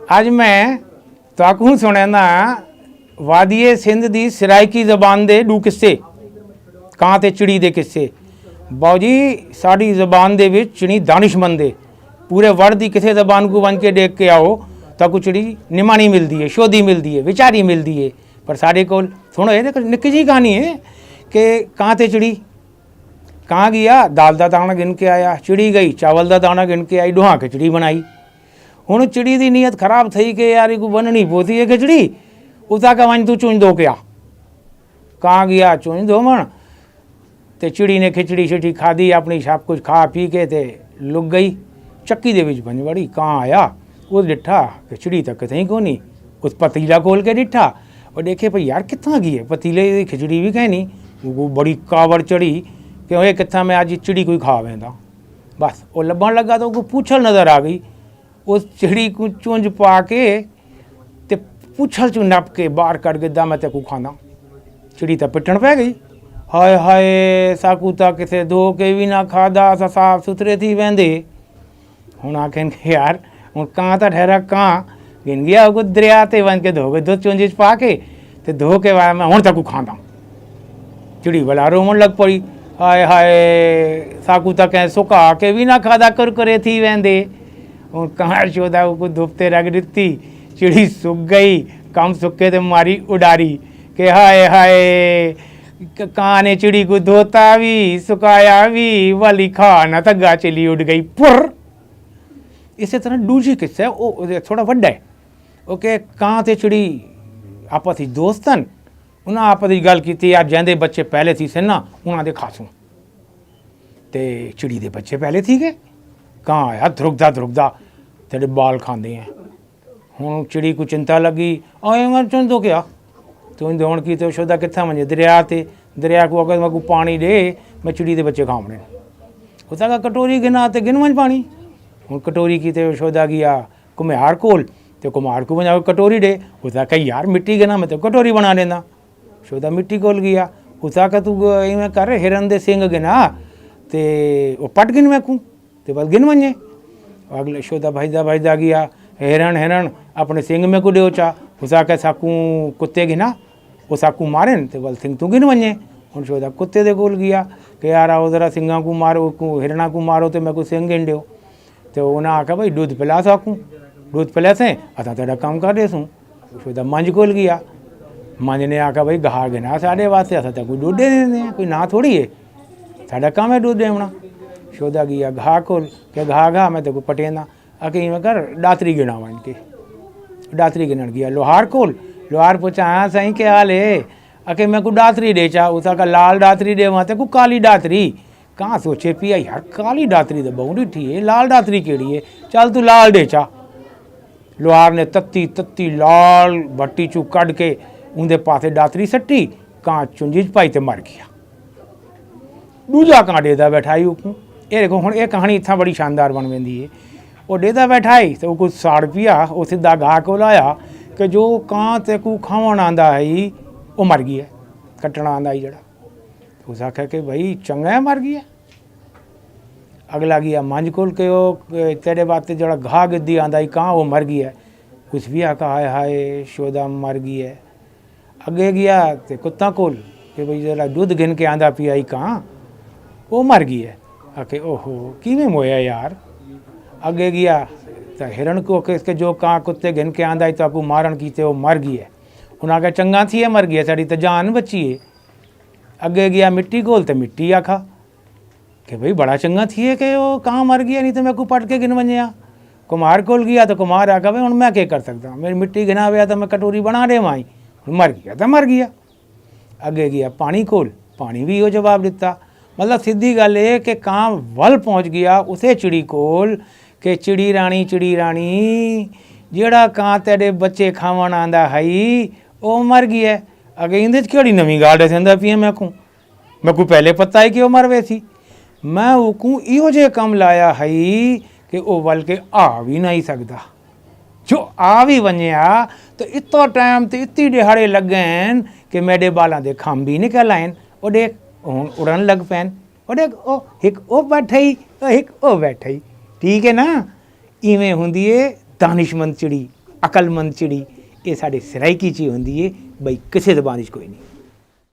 अज मैं ताकू सुनैना वादिए सिंध की सराइकी जबान के 2 किस्से कां ते चिड़ी के किस्से। बाऊ जी साड़ी जबान दे विच चिड़ी दानिशमंद है। पूरे वर्ल्ड की किसी जबान को वन के देख के आओ ताकू चिड़ी निमाणी मिलती है, शोधी मिलती है, विचारी मिलती है। पर साढ़े को सुनो ये निक्की जी कहानी है कि कां ते चिड़ी। कां गया दाल का दाना गिन के आया, चिड़ी गई चावल का दाना गिन के आई, डुहा खिचड़ी बनाई। हुण चिड़ी की नीयत खराब थी कि यार को बननी पोती है खिचड़ी, उता का वन तू चुंज दो क्या। कां गया चुंज दो मन ते चिड़ी ने खिचड़ी शिचड़ी खाधी, अपनी सब कुछ खा पी के ते लुक गई। चक्की दे विच बन वड़ी। कां आया वो डिठा कि चिड़ी तो कितें कोनी। उस पतीला खोल के डिठा और देखे भाई यार कितना गई है पतीले की खिचड़ी भी कहनी। वो बड़ी कावड़ चढ़ी कि ये कितना मैं अज चिड़ी कोई खा वेंदा। बस वो लभण लगा तो पूछल नज़र आ गई। उस चिड़ी को चुंज पा के ते पूछल चू नप के बाहर कट के मैं तेको खाना। चिड़ी तो पिटण पै गई। हाय हाय साकू तो किसे धो के भी ना खादा, असां साफ सुथरे थी वेंदे। हुण आखन के यार हुण कां तो ठहरा कां गिन गया वो दरिया ते वन के धो के दो चुंज पा के ते धो के मैं हुण तक खादा। चिड़ी भला रोवण लग पड़ी। हाय हाय साकू तो कहें सुका के भी ना खादा कुरकुरे थी वेंदे। हूँ कहाँ शोधा को धुपते रख दी। चिड़ी सुक गई, कम सुके तो मारी उडारी के हाय हाय कां ने चिड़ी को धोता भी सुकाया भी वाली खा न तगा चली उड़ गई पुर। इसी तरह दूसरी किस्सा है वो थोड़ा वड्डा है। ओके कां ते चिड़ी आपस में दोस्तन। उन्हें आपस में गल की यार जैसे बच्चे पहले थी से ना उन्होंने खासूं ते चिड़ी के बच्चे पहले थी गए। कां आया धरुकदा तेरे बाल खाते हैं। हूँ चिड़ी को चिंता लगी आए मैं चुन दो क्या चुन दो की तो शोधा कितना मजे दरिया ते दरिया को अगर मैं को पानी दे मैं चिड़ी के बच्चे खावने। उसका का कटोरी गिना तो गिन मंज पानी। हूँ कटोरी की तो शोधा गया कुम्हार कोल तो कुम्हार को बना कटोरी दे। उसका कही यार मिट्टी गिना मैं तो कटोरी बना देना। शोधा मिट्टी कोल गया। उसका का तू इवें कर हिरन दे सिंग गिना ते वो पट गिन मैं कूँ तो बस गिन वने। अगले शोधा भाईदा गया हिरन अपने सिंग में को देचा। उसा के साकू कुत्ते गिना वो साकू मारे तो बल सिंग तू गिन वने। हूँ शोधा कुत्ते दे कोल गया कि यार आओ जरा सिंगा को मारो को हिरणा को मारो तो मैं को सिंग गिन दो। तो उन्हें आखा भाई दूध पिला साकू दूध पिला से असा तेरा काम कर देसूँ। शोधा मंझ कोल गया। मंझ ने आखा भाई घा गिना साढ़े वास्ते असा तो कोई दूध दे दें कोई ना थोड़ी है साढ़ा काम है दूध देना। शोधा गया घा खोल के घा मैं तेको पटेना आके में कर दातरी गिना वन के दातरी गिनन गया। लोहार खोल लोहार पूछा हाँ सही क्या हाल है आके मैं को दातरी दे चा। उसा का लाल दातरी दे वहाँ को काली दातरी। कहाँ सोचे पिया यार काली दातरी तो बहु ठी है लाल दातरी केड़ी है चल तू लाल दे चा। लोहार ने तत्ती लाल भट्टी चू कढ़ के उनके पासे दातरी सट्टी कां चुंजीज पाई तो मर गया। दूजा कां डेदा बैठाई उकू ये देखो हुण ये कहानी इतना बड़ी शानदार बन वेंदी है। वो डेदा बैठाई तो कुछ साड़ पिया वो सीधा घा को लाया कि जो कां ते को खावन आंदा है वो मर गया कट्टना आंदा ही जड़ा। तो उस आख्या कि भाई चंगा है मर गया। अगला गया मंझ खोल के वो तेरे बात जड़ा घा गिद्दी आंदा ही कां वो मर गया। कुछ भी आका हाय हाय शोधा मर गया। अगे गया तो कुत्ता कोल कि भाई जरा दूध गिन के आंदा पिया ही कां वो मर गया। आके ओहो किमें मोया यार। अगे गया तो हिरण को इसके जो कां कुत्ते गिन के आंदा तो आपको मारण की वो मर गई है। उन्हें आके चंगा थी है मर गया साड़ी तो जान बची है। अगे गया मिट्टी कोल तो मिट्टी आखा कि भाई बड़ा चंगा थी है कि वो कहाँ मर गया नहीं तो मैं को पट के गिन वनिया। कुम्हार कोल गया तो कुम्हार आखा भाई हूँ मैं क्या कर सकता मेरी मिट्टी गिना हुआ तो मैं कटोरी बना दे माई मर गया तो मर गया। अगे गया पानी कोल पानी भी वो जवाब दिता। मतलब सीधी गल है कि कां वल पहुँच गया उसे चिड़ी कोल कि चिड़ी राणी जेड़ा कां तेरे बच्चे खावन आंदा है वो मर गया। अगे इंदे केड़ी नवी गाल दसंदा पी मैं को पहले पता है कि वो मर वे सी। मैं उकू इहो जे कम लाया है कि वो वल के आ भी नहीं सकता। जो आ भी वनिया तो इतो टाइम तो इतनी दिहाड़े लग गए कि मेरे बालों के खंभ भी निकल आए। वो देख हुण उड़न लग पैन। वो देख ओ एक ओ बैठे एक ओ बैठे ठीक है ना। इवें हुंदी है दानिशमंद चिड़ी ਅਕਲਮੰਦ ਚਿੜੀ ਇਹ ਸਾਡੇ ਸਰਾਇਕੀ 'ਚ ਹੀ ਹੁੰਦੀ ਏ ਬਈ ਕਿਸੇ ਜ਼ਬਾਨ 'ਚ ਕੋਈ ਨਹੀਂ।